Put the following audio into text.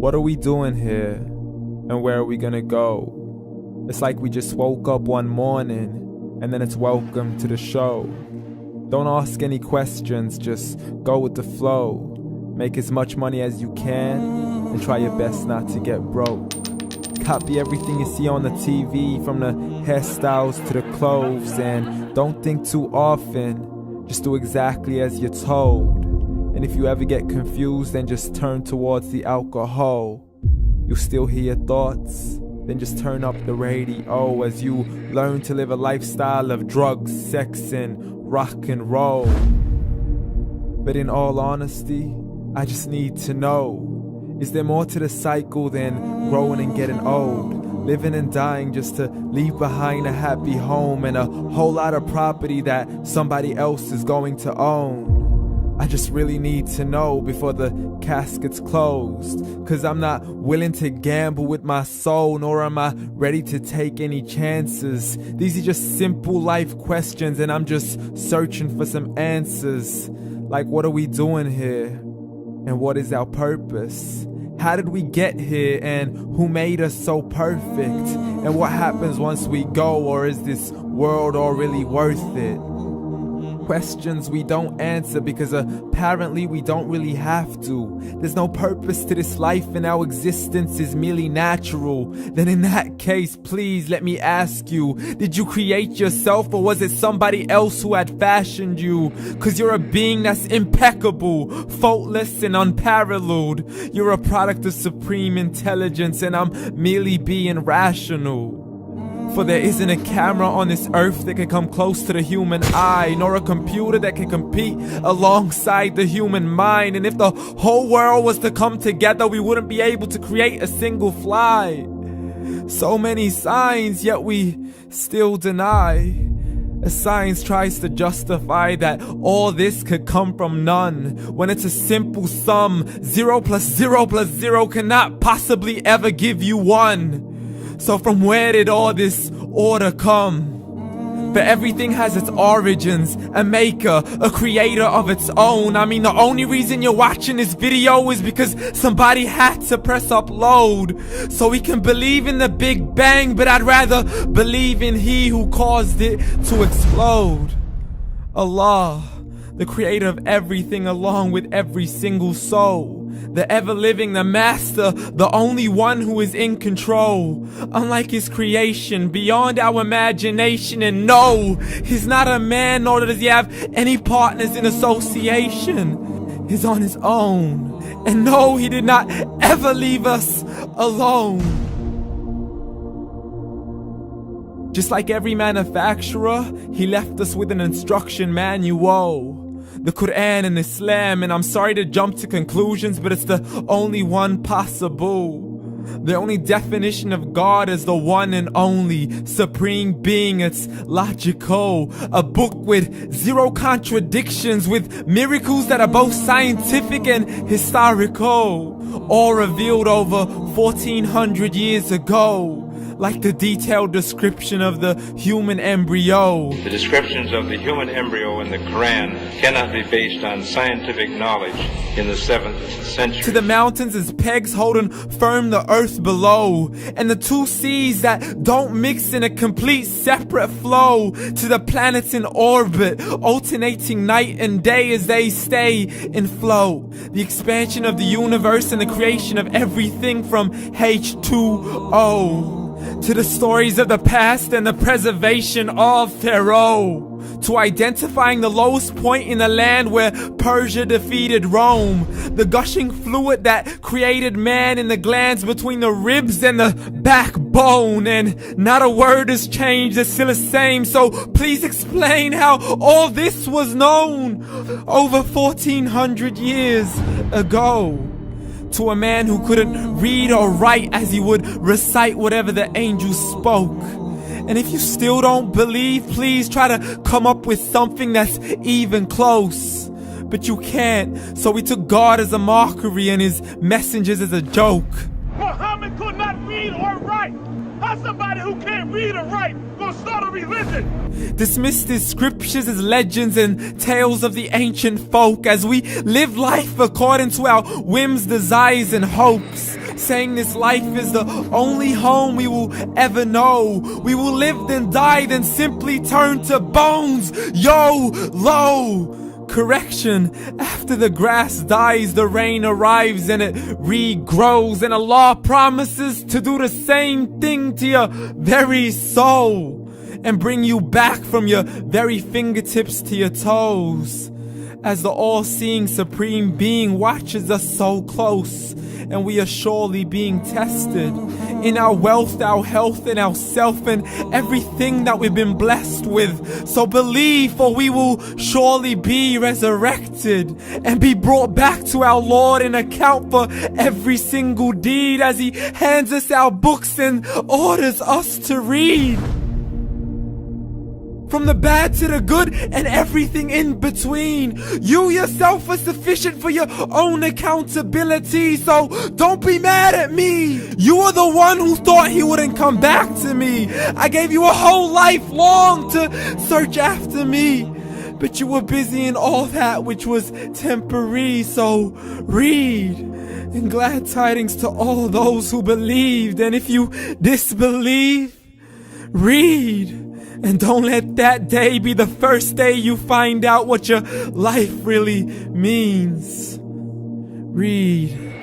What are we doing here? And where are we gonna go? It's like we just woke up one morning, and then it's welcome to the show. Don't ask any questions, just go with the flow. Make as much money as you can, and try your best not to get broke. Copy everything you see on the TV, from the hairstyles to the clothes, and don't think too often, just do exactly as you're told. And if you ever get confused, then just turn towards the alcohol. You'll still hear your thoughts, then just turn up the radio as you learn to live a lifestyle of drugs, sex, and rock and roll. But in all honesty, I just need to know, is there more to the cycle than growing and getting old? Living and dying just to leave behind a happy home and a whole lot of property that somebody else is going to own. I just really need to know before the casket's closed, 'cause I'm not willing to gamble with my soul, nor am I ready to take any chances. These are just simple life questions, and I'm just searching for some answers. Like, what are we doing here? And what is our purpose? How did we get here, and who made us so perfect? And what happens once we go, or is this world all really worth it? Questions we don't answer because apparently we don't really have to. There's no purpose to this life and our existence is merely natural. Then in that case, please let me ask you, did you create yourself, or was it somebody else who had fashioned you? 'Cause you're a being that's impeccable, faultless and unparalleled. You're a product of supreme intelligence, and I'm merely being rational. For there isn't a camera on this earth that can come close to the human eye, nor a computer that can compete alongside the human mind. And if the whole world was to come together, we wouldn't be able to create a single fly. So many signs, yet we still deny. As science tries to justify that all this could come from none, when it's a simple sum. 0 plus 0 plus 0 cannot possibly ever give you 1. So from where did all this order come? But everything has its origins, a maker, a creator of its own. I mean, the only reason you're watching this video is because somebody had to press upload. So we can believe in the Big Bang, but I'd rather believe in He who caused it to explode. Allah, the creator of everything along with every single soul. The ever-living, the master, the only one who is in control. Unlike his creation, beyond our imagination. And no, he's not a man, nor does he have any partners in association. He's on his own. And no, he did not ever leave us alone. Just like every manufacturer, he left us with an instruction manual. The Quran and Islam, and I'm sorry to jump to conclusions, but it's the only one possible. The only definition of God is the one and only supreme being. It's logical, a book with 0 contradictions, with miracles that are both scientific and historical, all revealed over 1400 years ago. Like the detailed description of the human embryo. The descriptions of the human embryo in the Quran cannot be based on scientific knowledge in the 7th century. To the mountains as pegs holding firm the earth below, and the 2 seas that don't mix in a complete separate flow. To the planets in orbit, alternating night and day as they stay in flow. The expansion of the universe and the creation of everything from H2O. To the stories of the past and the preservation of Pharaoh. To identifying the lowest point in the land where Persia defeated Rome. The gushing fluid that created man in the glands between the ribs and the backbone. And not a word has changed, it's still the same. So please explain how all this was known over 1400 years ago. To a man who couldn't read or write as he would recite whatever the angels spoke. And if you still don't believe, please try to come up with something that's even close. But you can't, so we took God as a mockery and his messengers as a joke. Muhammad could not read or write. How somebody who can't read or write gonna start a religion? Dismissed his scriptures as legends and tales of the ancient folk as we live life according to our whims, desires, and hopes. saying this life is the only home we will ever know. We will live then die, then simply turn to bones. YOLO! Correction, after the grass dies, the rain arrives and it regrows, and Allah promises to do the same thing to your very soul and bring you back from your very fingertips to your toes, as the all-seeing supreme being watches us so close, and we are surely being tested in our wealth, our health, and our self, and everything that we've been blessed with. So believe, for we will surely be resurrected and be brought back to our Lord and account for every single deed, as He hands us our books and orders us to read. From the bad to the good and everything in between. You yourself are sufficient for your own accountability, so don't be mad at me. You are the one who thought He wouldn't come back to me. I gave you a whole life long to search after me, but you were busy in all that which was temporary. So read, and glad tidings to all those who believed. And if you disbelieve, read. And don't let that day be the first day you find out what your life really means. Read.